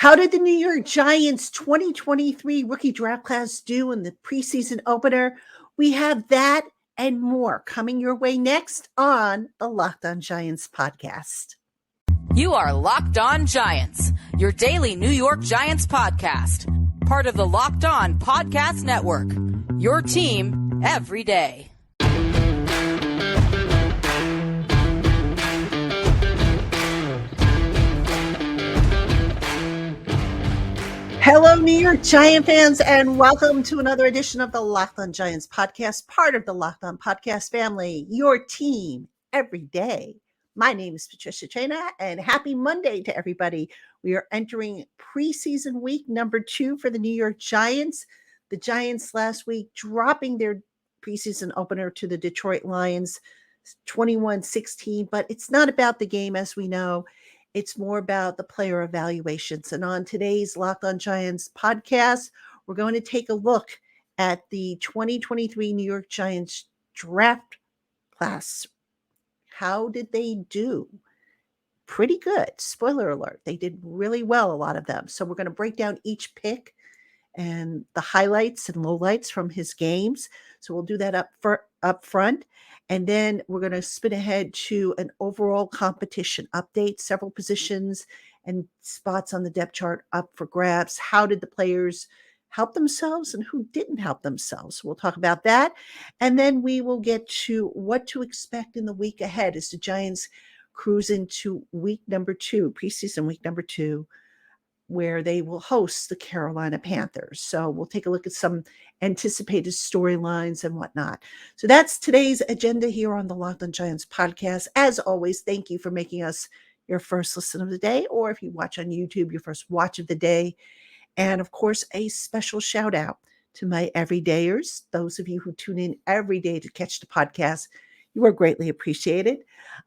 How did the New York Giants 2023 rookie draft class do in the preseason opener? We have that and more coming your way next on the Locked On Giants podcast. You are Locked On Giants, your daily New York Giants podcast, part of the Locked On Podcast Network, your team every day. Hello, New York Giant fans, and welcome to another edition of the Locked On Giants podcast, part of the Locked On Podcast family, your team every day. My name is Patricia Traina, and happy Monday to everybody. We are entering preseason week number 2 for the New York Giants. The Giants last week dropping their preseason opener to the Detroit Lions 21-16, but it's not about the game, as we know. It's more about the player evaluations. And on today's Locked On Giants podcast, we're going to take a look at the 2023 New York Giants draft class. How did they do? Pretty good. Spoiler alert. They did really well, a lot of them. So we're going to break down each pick and the highlights and lowlights from his games. So we'll do that up front. And then we're going to spin ahead to an overall competition update, several positions and spots on the depth chart up for grabs. How did the players help themselves and who didn't help themselves? We'll talk about that. And then we will get to what to expect in the week ahead as the Giants cruise into week number 2, preseason week number 2, where they will host the Carolina Panthers. So we'll take a look at some anticipated storylines and whatnot. So that's today's agenda here on the Locked On Giants podcast. As always, thank you for making us your first listen of the day, or if you watch on YouTube, your first watch of the day. And of course, a special shout out to my everydayers, those of you who tune in every day to catch the podcast. You are greatly appreciated.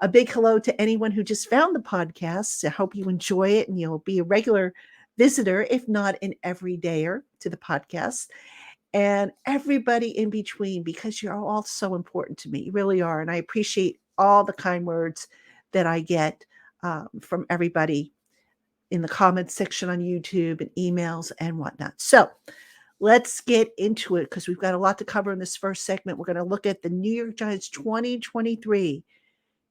A big hello to anyone who just found the podcast. I hope you enjoy it and you'll be a regular visitor, if not an everydayer, to the podcast. And everybody in between, because you're all so important to me. You really are. And I appreciate all the kind words that I get from everybody in the comments section on YouTube and emails and whatnot. So let's get into it because we've got a lot to cover in this first segment. We're going to look at the New York Giants 2023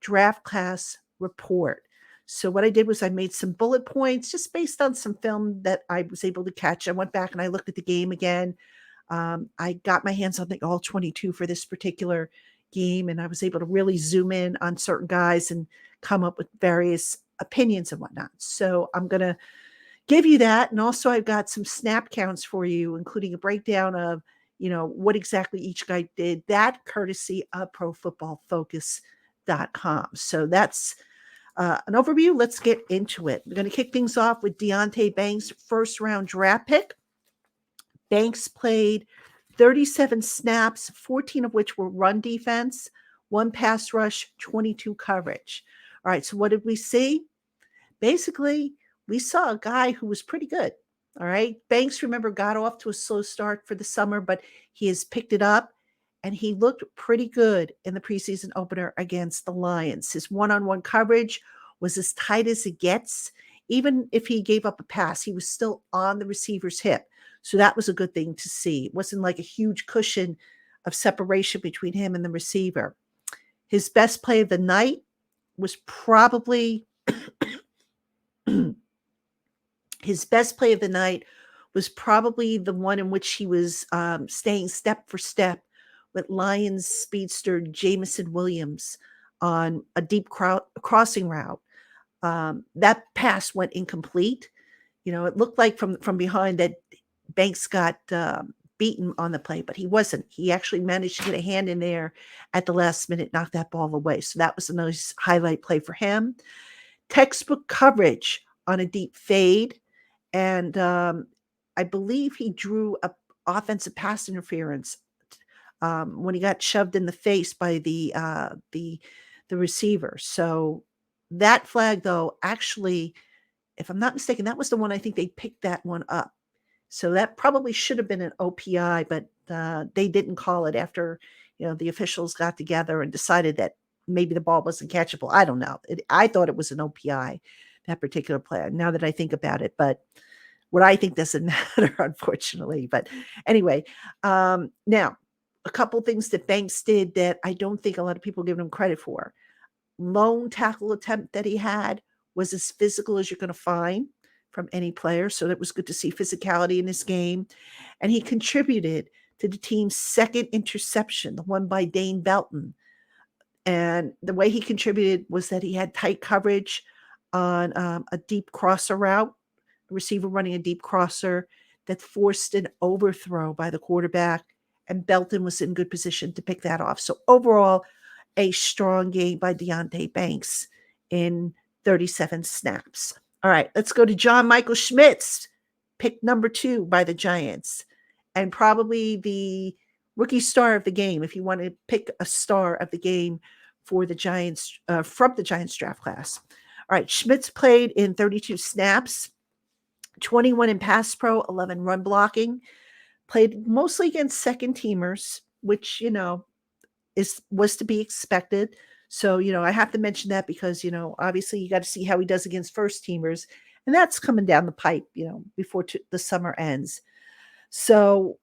draft class report. So what I did was I made some bullet points just based on some film that I was able to catch. I went back and I looked at the game again. I got my hands on the all 22 for this particular game, and I was able to really zoom in on certain guys and come up with various opinions and whatnot. So I'm going to give you that. And also I've got some snap counts for you, including a breakdown of, what exactly each guy did, that courtesy of ProFootballFocus.com. So that's an overview. Let's get into it. We're going to kick things off with Deonte Banks' first round draft pick. Banks played 37 snaps, 14 of which were run defense, 1 pass rush, 22 coverage. All right. So what did we see? Basically, we saw a guy who was pretty good. All right. Banks, remember, got off to a slow start for the summer, but he has picked it up and he looked pretty good in the preseason opener against the Lions. His one-on-one coverage was as tight as it gets. Even if he gave up a pass, he was still on the receiver's hip. So that was a good thing to see. It wasn't like a huge cushion of separation between him and the receiver. His best play of the night was probably the one in which he was staying step for step with Lions speedster Jameson Williams on a deep crossing route. That pass went incomplete. It looked like from behind that Banks got beaten on the play, but he wasn't. He actually managed to get a hand in there at the last minute, knock that ball away. So that was a nice highlight play for him. Textbook coverage on a deep fade. And I believe he drew a offensive pass interference when he got shoved in the face by the receiver. So that flag, though, actually, if I'm not mistaken, that was the one I think they picked that one up. So that probably should have been an OPI, but they didn't call it after, the officials got together and decided that maybe the ball wasn't catchable. I don't know. I thought it was an OPI, that particular play, now that I think about it. But what I think doesn't matter, unfortunately. But anyway, now a couple things that Banks did that I don't think a lot of people give him credit for. Lone tackle attempt that he had was as physical as you're going to find from any player. So that was good to see physicality in this game. And he contributed to the team's second interception, the one by Dane Belton. And the way he contributed was that he had tight coverage on a deep crosser route, a receiver running a deep crosser that forced an overthrow by the quarterback. And Belton was in good position to pick that off. So overall, a strong game by Deonte Banks in 37 snaps. All right, let's go to John Michael Schmitz, pick number 2 by the Giants, and probably the rookie star of the game, if you want to pick a star of the game for the Giants, from the Giants draft class. All right, Schmitz played in 32 snaps, 21 in pass pro, 11 run blocking, played mostly against second teamers, which, was to be expected. So, I have to mention that because, obviously you got to see how he does against first teamers. And that's coming down the pipe, before the summer ends. So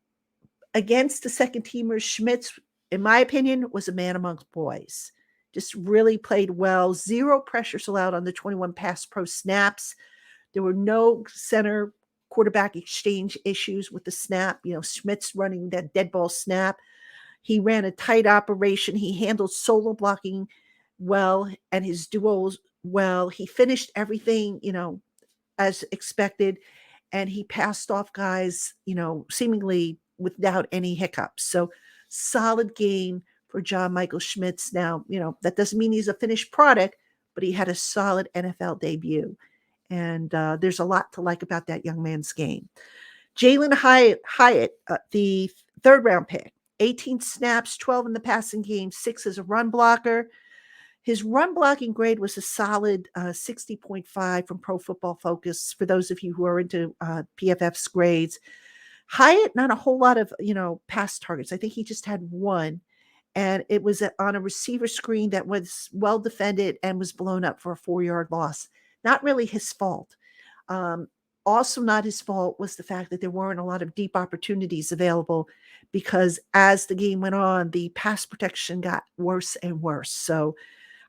against the second teamers, Schmitz, in my opinion, was a man amongst boys. Just really played well. 0 pressures allowed on the 21 pass pro snaps. There were no center quarterback exchange issues with the snap. Schmitz running that dead ball snap. He ran a tight operation. He handled solo blocking well and his duos well. He finished everything, as expected. And he passed off guys, seemingly without any hiccups. So solid game for John Michael Schmitz. Now, that doesn't mean he's a finished product, but he had a solid NFL debut. And there's a lot to like about that young man's game. Jalen Hyatt, the third round pick, 18 snaps, 12 in the passing game, 6 as a run blocker. His run blocking grade was a solid 60.5 from Pro Football Focus, for those of you who are into PFF's grades. Hyatt, not a whole lot of, pass targets. I think he just had one, and it was on a receiver screen that was well defended and was blown up for a 4-yard loss. Not really his fault. Also not his fault was the fact that there weren't a lot of deep opportunities available because as the game went on, the pass protection got worse and worse. So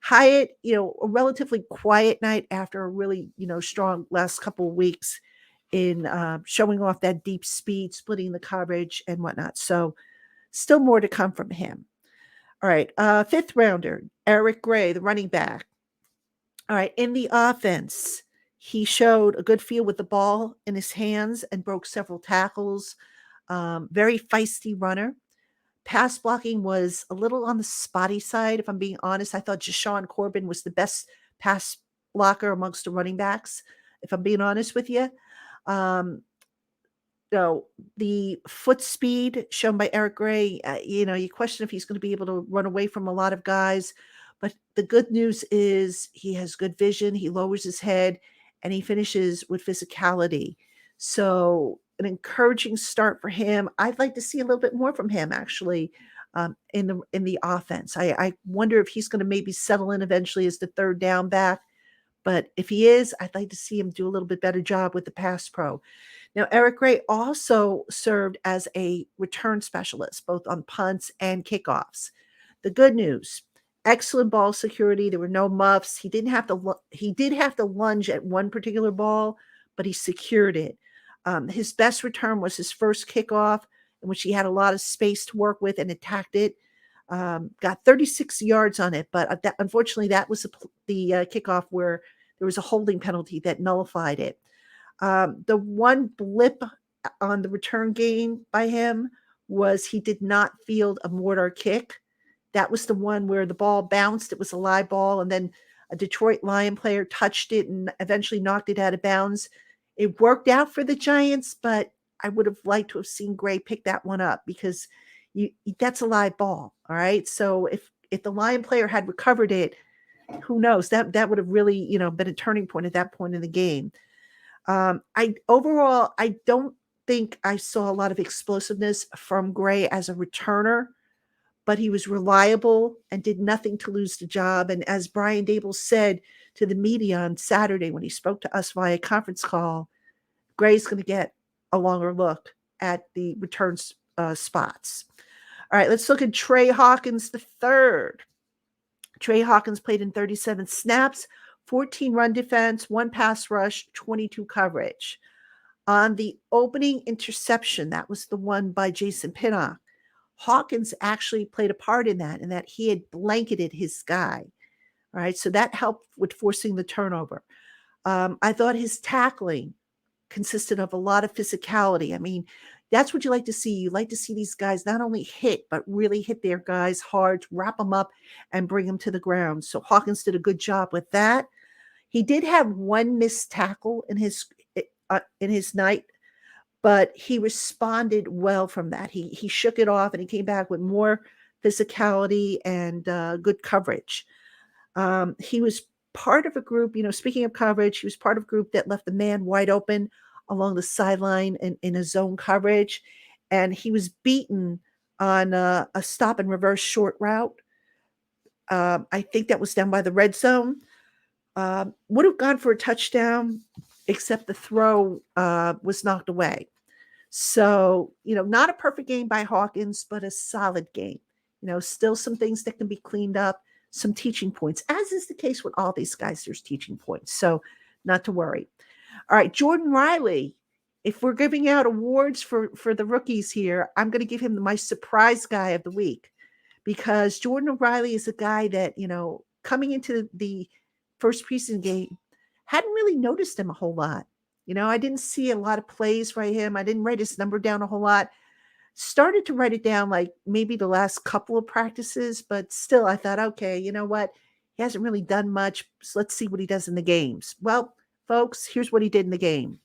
Hyatt, a relatively quiet night after a really, strong last couple of weeks in showing off that deep speed, splitting the coverage and whatnot. So still more to come from him. All right, fifth rounder, Eric Gray, the running back. All right, in the offense, he showed a good feel with the ball in his hands and broke several tackles. Very feisty runner. Pass blocking was a little on the spotty side, if I'm being honest. I thought Jashawn Corbin was the best pass blocker amongst the running backs, if I'm being honest with you. The foot speed shown by Eric Gray, you question if he's going to be able to run away from a lot of guys. But the good news is he has good vision. He lowers his head and he finishes with physicality. So an encouraging start for him. I'd like to see a little bit more from him actually in the offense. I wonder if he's going to maybe settle in eventually as the third down back. But if he is, I'd like to see him do a little bit better job with the pass pro. Now, Eric Gray also served as a return specialist, both on punts and kickoffs. The good news, excellent ball security. There were no muffs. He did have to lunge at one particular ball, but he secured it. His best return was his first kickoff, in which he had a lot of space to work with and attacked it. Got 36 yards on it, but unfortunately, that was the kickoff where there was a holding penalty that nullified it. The one blip on the return game by him was he did not field a mortar kick. That was the one where the ball bounced. It was a live ball, and then a Detroit Lion player touched it and eventually knocked it out of bounds. It worked out for the Giants, but I would have liked to have seen Gray pick that one up because that's a live ball. All right. So if the Lion player had recovered it, who knows? That would have really, been a turning point at that point in the game. I don't think I saw a lot of explosiveness from Gray as a returner, but he was reliable and did nothing to lose the job. And as Brian Dable said to the media on Saturday when he spoke to us via conference call, Gray's going to get a longer look at the return spots. All right, let's look at Trey Hawkins the third. Trey Hawkins played in 37 snaps, 14 run defense, 1 pass rush, 22 coverage. On the opening interception, that was the one by Jason Pinnock, Hawkins actually played a part in that he had blanketed his guy. All right, so that helped with forcing the turnover. I thought his tackling consisted of a lot of physicality. I mean, that's what you like to see. You like to see these guys not only hit, but really hit their guys hard, wrap them up, and bring them to the ground. So Hawkins did a good job with that. He did have one missed tackle in his night, but he responded well from that. He shook it off and he came back with more physicality and good coverage. He was part of a group, speaking of coverage, he was part of a group that left the man wide open along the sideline in a zone coverage. And he was beaten on a stop and reverse short route. I think that was down by the red zone. Would have gone for a touchdown, except the throw was knocked away. So, not a perfect game by Hawkins, but a solid game. Still some things that can be cleaned up, some teaching points, as is the case with all these guys. There's teaching points. So, not to worry. All right, Jordan Riley. If we're giving out awards for the rookies here, I'm going to give him my surprise guy of the week, because Jordan Riley is a guy that, coming into the first preseason game, hadn't really noticed him a whole lot. I didn't see a lot of plays for him. I didn't write his number down a whole lot. Started to write it down like maybe the last couple of practices, but still I thought, okay, you know what? He hasn't really done much. So let's see what he does in the games. Well, folks, here's what he did in the game.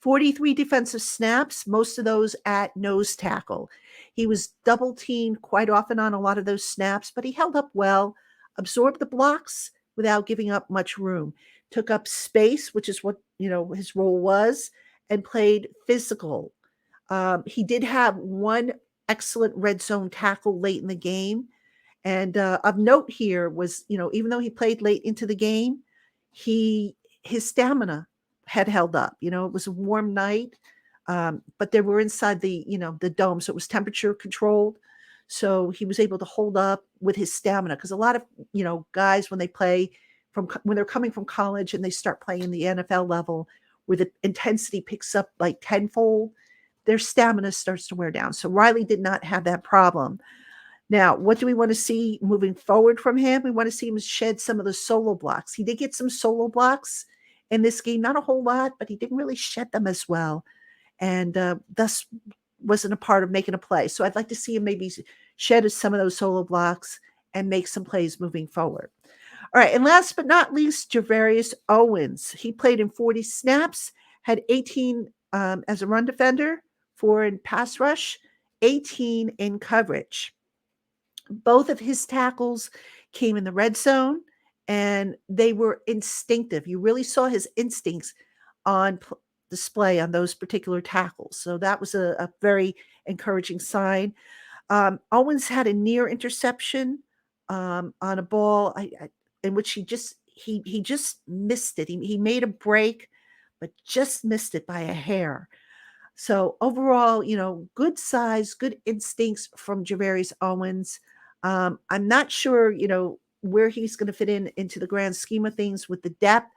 43 defensive snaps, most of those at nose tackle. He was double teamed quite often on a lot of those snaps, but he held up well, absorbed the blocks without giving up much room, took up space, which is what, his role was, and played physical. He did have one excellent red zone tackle late in the game. And of note here was, even though he played late into the game, his stamina had held up. It was a warm night, but they were inside the dome, so it was temperature controlled. So he was able to hold up with his stamina, because a lot of guys, when they're coming from college and they start playing the NFL level, where the intensity picks up like tenfold, their stamina starts to wear down. So Riley did not have that problem. Now, what do we want to see moving forward from him? We want to see him shed some of the solo blocks. He did get some solo blocks in this game, not a whole lot, but he didn't really shed them as well, and thus wasn't a part of making a play. So I'd like to see him maybe shed some of those solo blocks and make some plays moving forward. All right, and last but not least, Javarius Owens. He played in 40 snaps, had 18 as a run defender, 4 in pass rush, 18 in coverage. Both of his tackles came in the red zone, and they were instinctive. You really saw his instincts on display on those particular tackles. So that was a very encouraging sign. Owens had a near interception on a ball in which he just missed it. He made a break, but just missed it by a hair. So overall, good size, good instincts from Javarius Owens. I'm not sure, where he's going to fit into the grand scheme of things with the depth,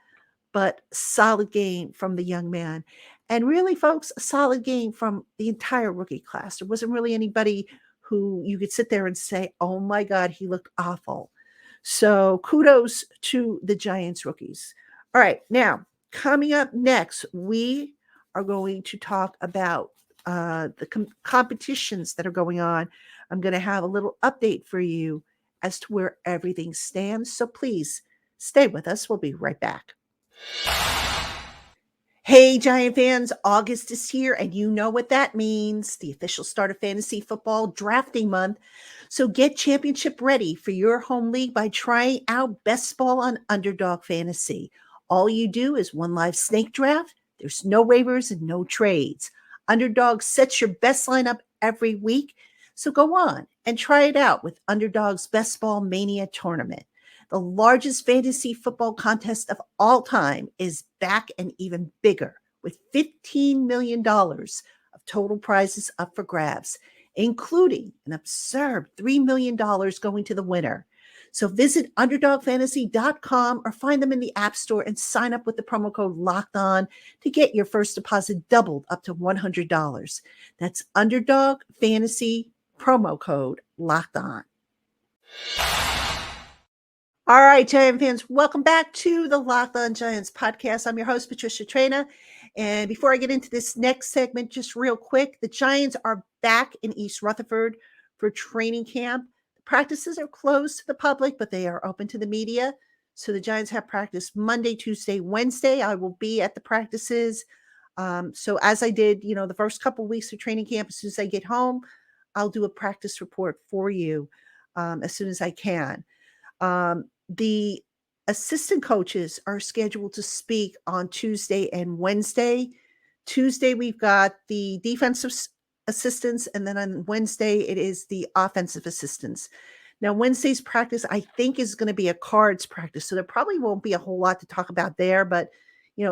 but solid game from the young man. And really, folks, a solid game from the entire rookie class. There wasn't really anybody who you could sit there and say, oh my God, he looked awful. So kudos to the Giants rookies. All right, now coming up next, we are going to talk about the competitions that are going on. I'm going to have a little update for you as to where everything stands. So please stay with us. We'll be right back. Hey, Giant fans, August is here, and you know what that means. The official start of fantasy football drafting month. So get championship ready for your home league by trying out Best Ball on Underdog Fantasy. All you do is one live snake draft. There's no waivers and no trades. Underdog sets your best lineup every week. So go on and try it out with Underdog's Best Ball Mania Tournament. The largest fantasy football contest of all time is back and even bigger. with $15 million of total prizes up for grabs, including an absurd $3 million going to the winner. So visit underdogfantasy.com or find them in the App Store and sign up with the promo code Locked On to get your first deposit doubled up to $100. That's Underdog Fantasy promo code Locked On. All right, Giant fans, welcome back to the Locked On Giants podcast. I'm your host, Patricia Traina. And before I get into this next segment, just real quick, the Giants are back in East Rutherford for training camp. Practices are closed to the public, but they are open to the media. So the Giants have practice Monday, Tuesday, Wednesday. I will be at the practices. So as I did, the first couple of weeks of training camp, as soon as I get home, I'll do a practice report for you as soon as I can. The assistant coaches are scheduled to speak on Tuesday and Wednesday. Tuesday, we've got the defensive assistants, and then on Wednesday, it is the offensive assistants. Now, Wednesday's practice, I think, is going to be a cards practice, so there probably won't be a whole lot to talk about there, but,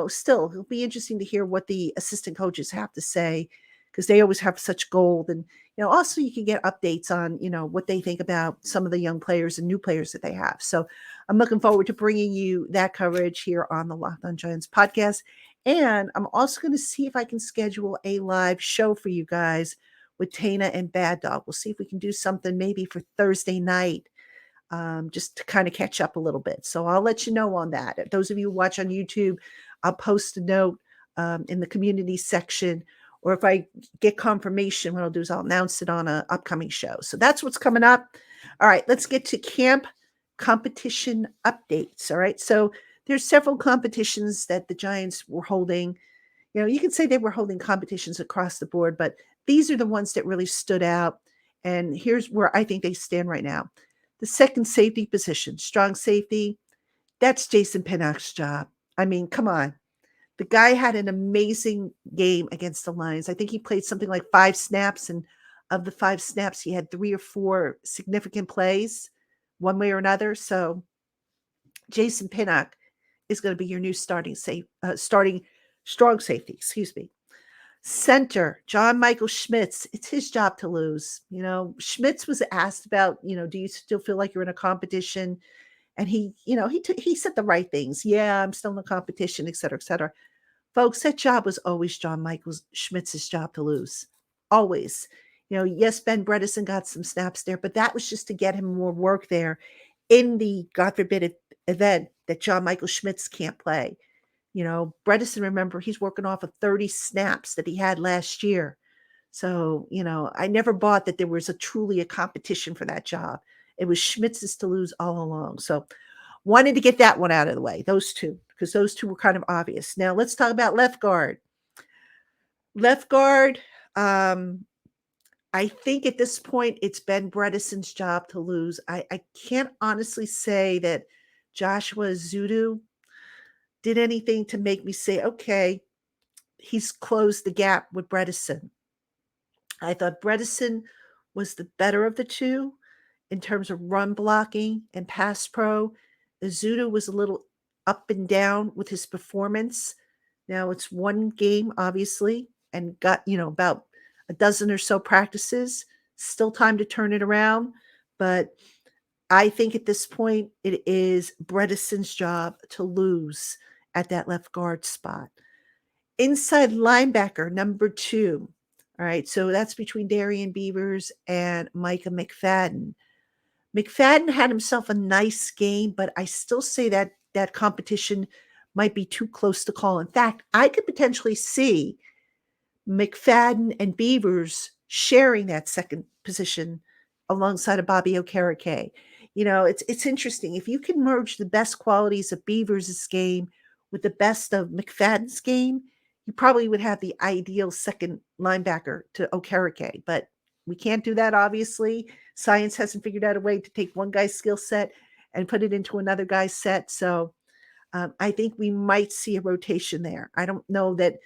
still, it'll be interesting to hear what the assistant coaches have to say, because they always have such gold. And, also you can get updates on, what they think about some of the young players and new players that they have. So I'm looking forward to bringing you that coverage here on the Locked On Giants podcast. And I'm also going to see if I can schedule a live show for you guys with Tana and Bad Dog. We'll see if we can do something maybe for Thursday night, just to kind of catch up a little bit. So I'll let you know on that. Those of you who watch on YouTube, I'll post a note in the community section, or if I get confirmation, what I'll do is I'll announce it on an upcoming show. So that's what's coming up. All right, let's get to camp competition updates. All right, so there's several competitions that the Giants were holding. You can say they were holding competitions across the board, but these are the ones that really stood out. And here's where I think they stand right now. The second safety position, strong safety, that's Jason Pinnock's job. I mean, come on. The guy had an amazing game against the Lions. I think he played something like 5 snaps, and of the 5 snaps, he had 3 or 4 significant plays, one way or another. So Jason Pinnock is going to be your new starting strong safety. Excuse me. Center, John Michael Schmitz. It's his job to lose. Schmitz was asked about, do you still feel like you're in a competition? And he said the right things. Yeah, I'm still in the competition, et cetera, et cetera. Folks, that job was always John Michael Schmitz's job to lose. Always. Yes, Ben Bredesen got some snaps there, but that was just to get him more work there in the, God forbid, event that John Michael Schmitz can't play. Bredesen, remember, he's working off of 30 snaps that he had last year. So, I never bought that there was truly a competition for that job. It was Schmitz's to lose all along. So wanted to get that one out of the way, those two, because those two were kind of obvious. Now let's talk about left guard. Left guard, I think at this point it's Ben Bredesen's job to lose. I can't honestly say that Joshua Zudu did anything to make me say, okay, he's closed the gap with Bredesen. I thought Bredesen was the better of the two in terms of run blocking and pass pro. Zudu was a little up and down with his performance. Now it's one game, obviously, and got, about a dozen or so practices. Still time to turn it around. But I think at this point, it is Bredesen's job to lose at that left guard spot. Inside linebacker, number 2. All right, so that's between Darian Beavers and Micah McFadden. McFadden had himself a nice game, but I still say that that competition might be too close to call. In fact, I could potentially see McFadden and Beavers sharing that second position alongside of Bobby Okereke. It's interesting. If you can merge the best qualities of Beavers' game with the best of McFadden's game, you probably would have the ideal second linebacker to Okereke. But we can't do that, obviously. Science hasn't figured out a way to take one guy's skill set and put it into another guy's set. So I think we might see a rotation there. I don't know that,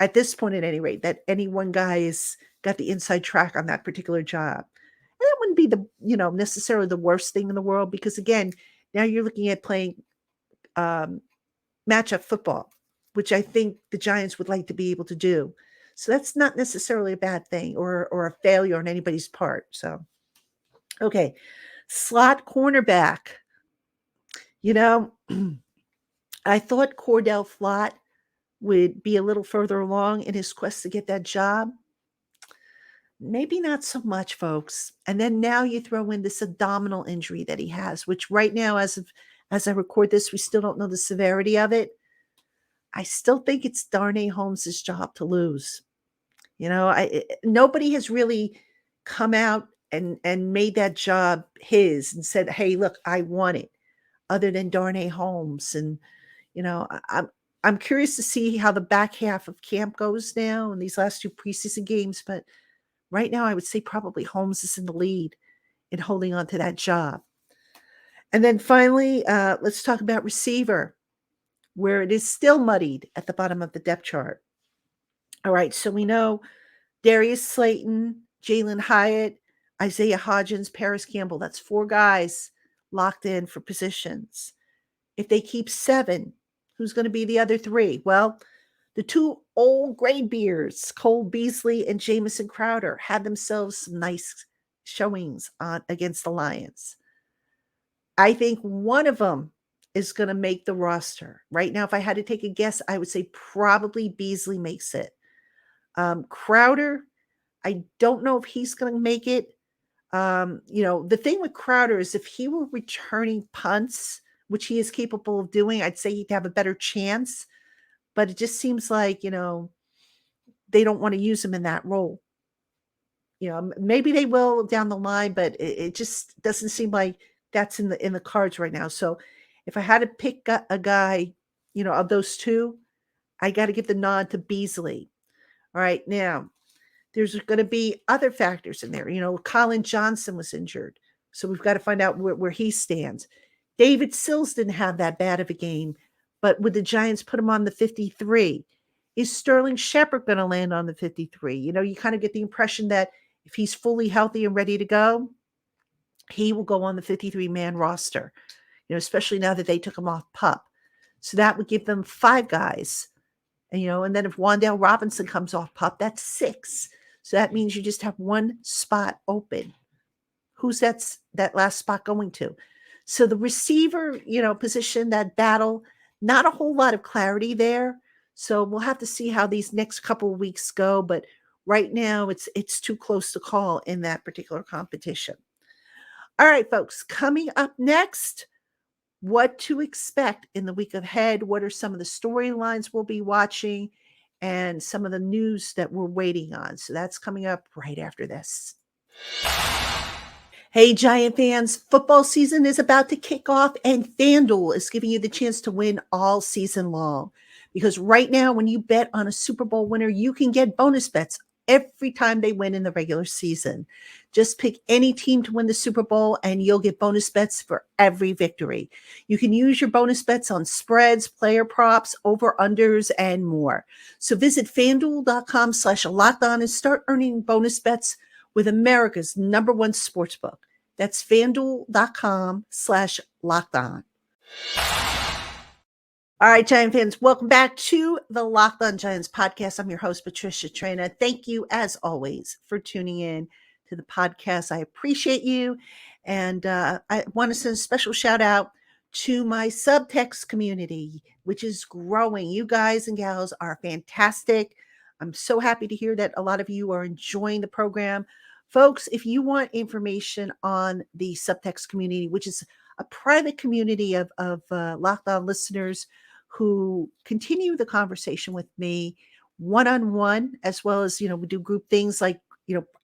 at this point at any rate, that any one guy has got the inside track on that particular job. And that wouldn't be the, necessarily the worst thing in the world, because again, now you're looking at playing matchup football. which I think the Giants would like to be able to do. So that's not necessarily a bad thing or a failure on anybody's part. So, okay. Slot cornerback. You know, I thought Cordell Flott would be a little further along in his quest to get that job. Maybe not so much, folks. And then now you throw in this abdominal injury that he has, which right now, as I record this, we still don't know the severity of it. I still think it's Darnay Holmes's job to lose. Nobody has really come out and made that job his and said, "Hey, look, I want it," other than Darnay Holmes. And I'm curious to see how the back half of camp goes now in these last two preseason games. But right now, I would say probably Holmes is in the lead in holding on to that job. And then finally, let's talk about receiver, where it is still muddied at the bottom of the depth chart. All right, so we know Darius Slayton, Jalen Hyatt, Isaiah Hodgins, Paris Campbell. That's 4 guys locked in for positions. If they keep 7, who's going to be the other 3? Well, the 2 old gray beards, Cole Beasley and Jamison Crowder, had themselves some nice showings against the Lions. I think one of them is going to make the roster. Right now, if I had to take a guess, I would say probably Beasley makes it. Crowder, I don't know if he's going to make it. The thing with Crowder is if he were returning punts, which he is capable of doing, I'd say he'd have a better chance. But it just seems like, they don't want to use him in that role. Maybe they will down the line, but it just doesn't seem like that's in the cards right now. So if I had to pick a guy, of those 2, I got to give the nod to Beasley. All right, now there's going to be other factors in there. Colin Johnson was injured, so we've got to find out where he stands. David Sills didn't have that bad of a game, but would the Giants put him on the 53? Is Sterling Shepard going to land on the 53? You kind of get the impression that if he's fully healthy and ready to go, he will go on the 53-man roster, especially now that they took him off PUP. So that would give them 5 guys. And then if Wan'Dale Robinson comes off PUP, that's 6. So that means you just have 1 spot open. Who's that last spot going to? So the receiver, position, that battle, not a whole lot of clarity there. So we'll have to see how these next couple of weeks go. But right now, it's too close to call in that particular competition. All right, folks, coming up next, what to expect in the week ahead. What are some of the storylines we'll be watching and some of the news that we're waiting on? So that's coming up right after this. Hey, Giant fans, football season is about to kick off, and FanDuel is giving you the chance to win all season long. Because right now, when you bet on a Super Bowl winner, you can get bonus bets every time they win in the regular season. Just pick any team to win the Super Bowl, and you'll get bonus bets for every victory. You can use your bonus bets on spreads, player props, over-unders, and more. So visit FanDuel.com/lockedon and start earning bonus bets with America's #1 sportsbook. That's FanDuel.com/lockedon. All right, Giant fans, welcome back to the Locked On Giants podcast. I'm your host, Patricia Traina. Thank you, as always, for tuning in to the podcast. I appreciate you. And I want to send a special shout out to my subtext community, which is growing. You guys and gals are fantastic. I'm so happy to hear that a lot of you are enjoying the program. Folks, if you want information on the subtext community, which is a private community of Locked On listeners who continue the conversation with me one-on-one, as well as, we do group things like,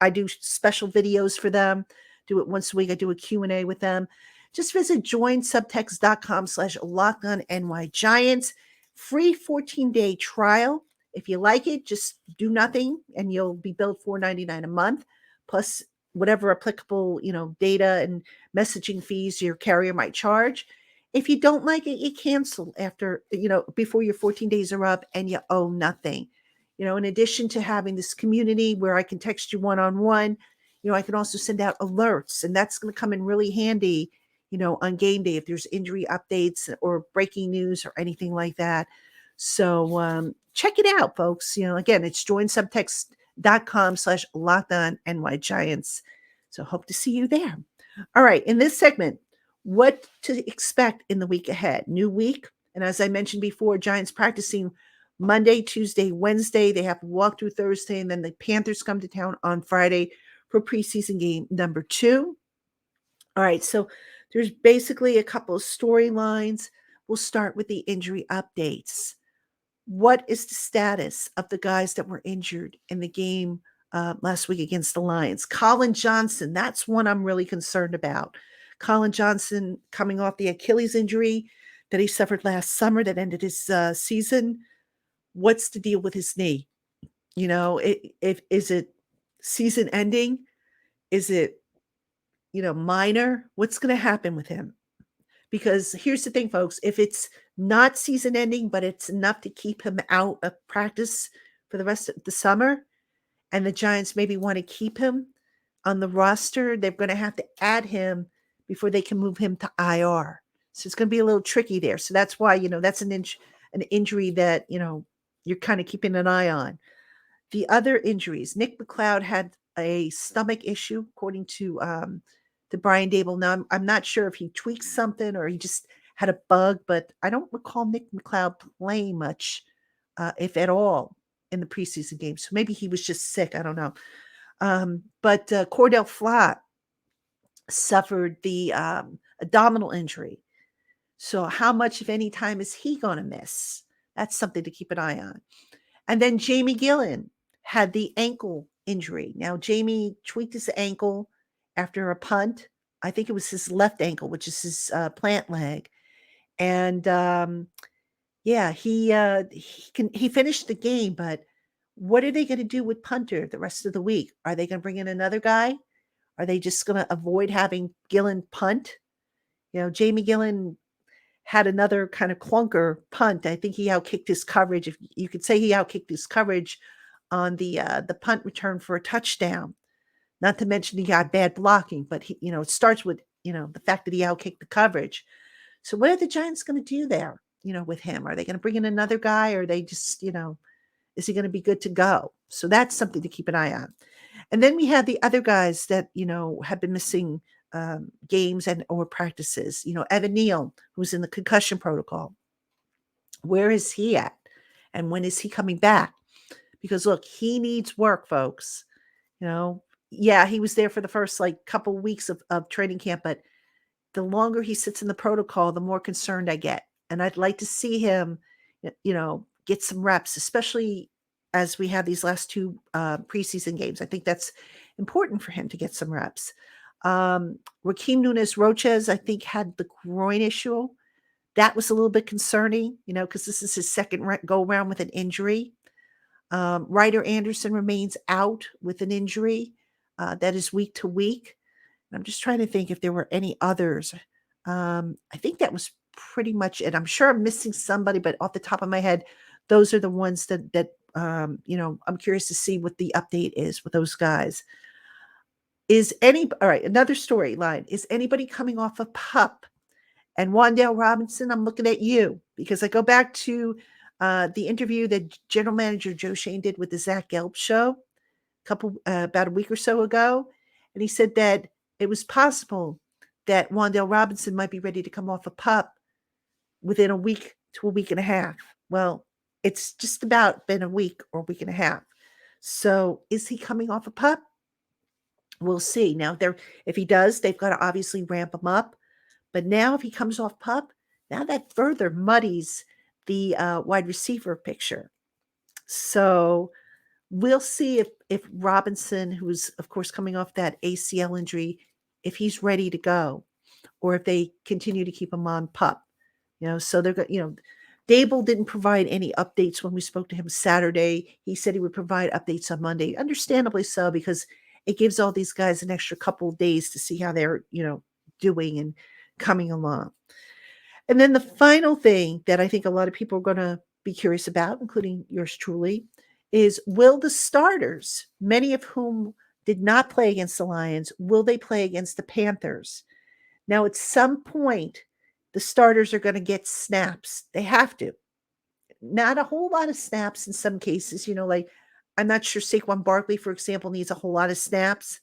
I do special videos for them, do it once a week. I do a Q&A with them. Just visit joinsubtext.com/LockedOnNYGiants. Free 14-day trial. If you like it, just do nothing and you'll be billed $4.99 a month, plus whatever applicable, data and messaging fees your carrier might charge. If you don't like it, you cancel after, before your 14 days are up, and you owe nothing. In addition to having this community where I can text you one-on-one, I can also send out alerts, and that's going to come in really handy, on game day if there's injury updates or breaking news or anything like that. So check it out, folks. Again, it's joinsubtext.com/LockedOnNYGiants. So hope to see you there. All right. In this segment, what to expect in the week ahead. New week. And as I mentioned before, Giants practicing Monday, Tuesday, Wednesday. They have a walkthrough Thursday, and then the Panthers come to town on Friday for preseason game number 2. All right, so there's basically a couple of storylines. We'll start with the injury updates. What is the status of the guys that were injured in the game last week against the Lions? Colin Johnson, that's one I'm really concerned about. Colin Johnson coming off the Achilles injury that he suffered last summer that ended his season. What's the deal with his knee? Is it season ending? Is it minor? What's going to happen with him? Because here's the thing, folks, if it's not season ending, but it's enough to keep him out of practice for the rest of the summer, and the Giants maybe want to keep him on the roster, they're going to have to add him before they can move him to IR. So it's going to be a little tricky there. So that's why, that's an injury that, you're kind of keeping an eye on. The other injuries, Nick McLeod had a stomach issue, according to Brian Dable. Now, I'm not sure if he tweaked something or he just had a bug, but I don't recall Nick McLeod playing much, if at all, in the preseason game. So maybe he was just sick. I don't know. But Cordell Flott suffered the abdominal injury. So how much, if any, time is he going to miss? That's something to keep an eye on. And then Jamie Gillen had the ankle injury. Now, Jamie tweaked his ankle after a punt. I think it was his left ankle, which is his plant leg. And he finished the game, but what are they going to do with punter the rest of the week? Are they going to bring in another guy? Are they just going to avoid having Gillen punt? Jamie Gillen had another kind of clunker punt. I think he outkicked his coverage. If you could say he outkicked his coverage on the punt return for a touchdown. Not to mention he got bad blocking, but it starts with, the fact that he outkicked the coverage. So what are the Giants going to do there, with him? Are they going to bring in another guy, or are they just, is he going to be good to go? So that's something to keep an eye on. And then we have the other guys that, have been missing games and or practices. Evan Neal, who's in the concussion protocol. Where is he at? And when is he coming back? Because look, he needs work, folks. He was there for the first couple weeks of training camp, but the longer he sits in the protocol, the more concerned I get. And I'd like to see him, get some reps, especially as we have these last 2 preseason games. I think that's important for him to get some reps. Raheem Nunez-Roches, I think, had the groin issue. That was a little bit concerning, because this is his second go around with an injury. Ryder Anderson remains out with an injury that is week to week. And I'm just trying to think if there were any others. I think that was pretty much it. I'm sure I'm missing somebody, but off the top of my head, those are the ones that I'm curious to see what the update is with those guys. All right, another storyline. Is anybody coming off a PUP? And Wan'Dale Robinson, I'm looking at you, because I go back to the interview that General Manager Joe Shane did with the Zach Gelb show about a week or so ago. And he said that it was possible that Wan'Dale Robinson might be ready to come off a PUP within a week to a week and a half. Well, it's just about been a week or a week and a half. So is he coming off a PUP? We'll see. Now, if he does, they've got to obviously ramp him up. But now if he comes off PUP, now that further muddies the wide receiver picture. So we'll see if Robinson, who's, of course, coming off that ACL injury, if he's ready to go, or if they continue to keep him on PUP. So they're going, Dable didn't provide any updates when we spoke to him Saturday. He said he would provide updates on Monday, understandably so, because it gives all these guys an extra couple of days to see how they're, doing and coming along. And then the final thing that I think a lot of people are going to be curious about, including yours truly, is will the starters, many of whom did not play against the Lions, will they play against the Panthers? Now, at some point, the starters are going to get snaps. They have to. not a whole lot of snaps in some cases. Like I'm not sure Saquon Barkley, for example, needs a whole lot of snaps.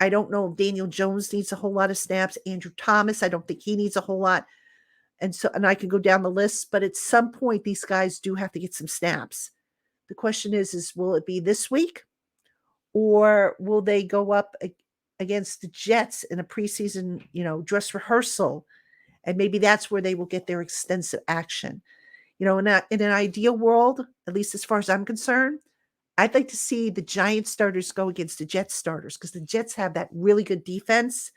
I don't know if Daniel Jones needs a whole lot of snaps. Andrew Thomas, I don't think he needs a whole lot. And I can go down the list, but at some point, these guys do have to get some snaps. The question is will it be this week, or will they go up against the Jets in a preseason, dress rehearsal, and maybe that's where they will get their extensive action. In an ideal world, at least as far as I'm concerned, I'd like to see the Giants starters go against the Jets starters because the Jets have that really good defense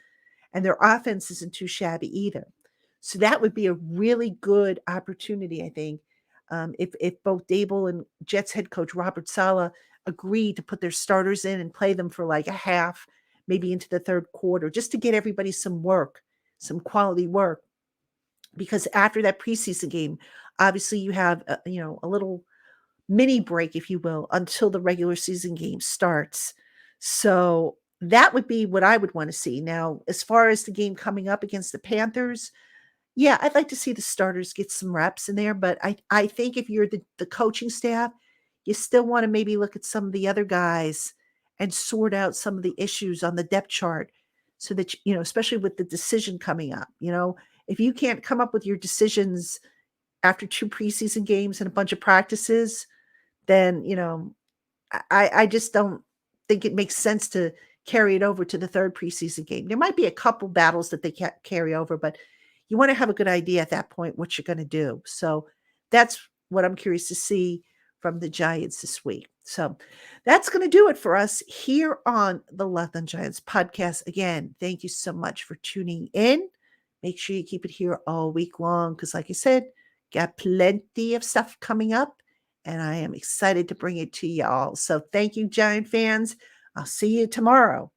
and their offense isn't too shabby either. So that would be a really good opportunity, I think, if both Dable and Jets head coach Robert Saleh agree to put their starters in and play them for like a half, maybe into the third quarter, just to get everybody some work, some quality work. Because after that preseason game, obviously you have a little mini break, if you will, until the regular season game starts. So that would be what I would want to see. Now, as far as the game coming up against the Panthers, yeah, I'd like to see the starters get some reps in there. But I think if you're the coaching staff, you still want to maybe look at some of the other guys and sort out some of the issues on the depth chart so that, especially with the decision coming up, if you can't come up with your decisions after 2 preseason games and a bunch of practices, then, I just don't think it makes sense to carry it over to the third preseason game. There might be a couple battles that they can't carry over, but you want to have a good idea at that point what you're going to do. So that's what I'm curious to see from the Giants this week. So that's going to do it for us here on the Locked On Giants podcast. Again, thank you so much for tuning in. Make sure you keep it here all week long because, like I said, got plenty of stuff coming up, and I am excited to bring it to y'all. So thank you, Giant fans. I'll see you tomorrow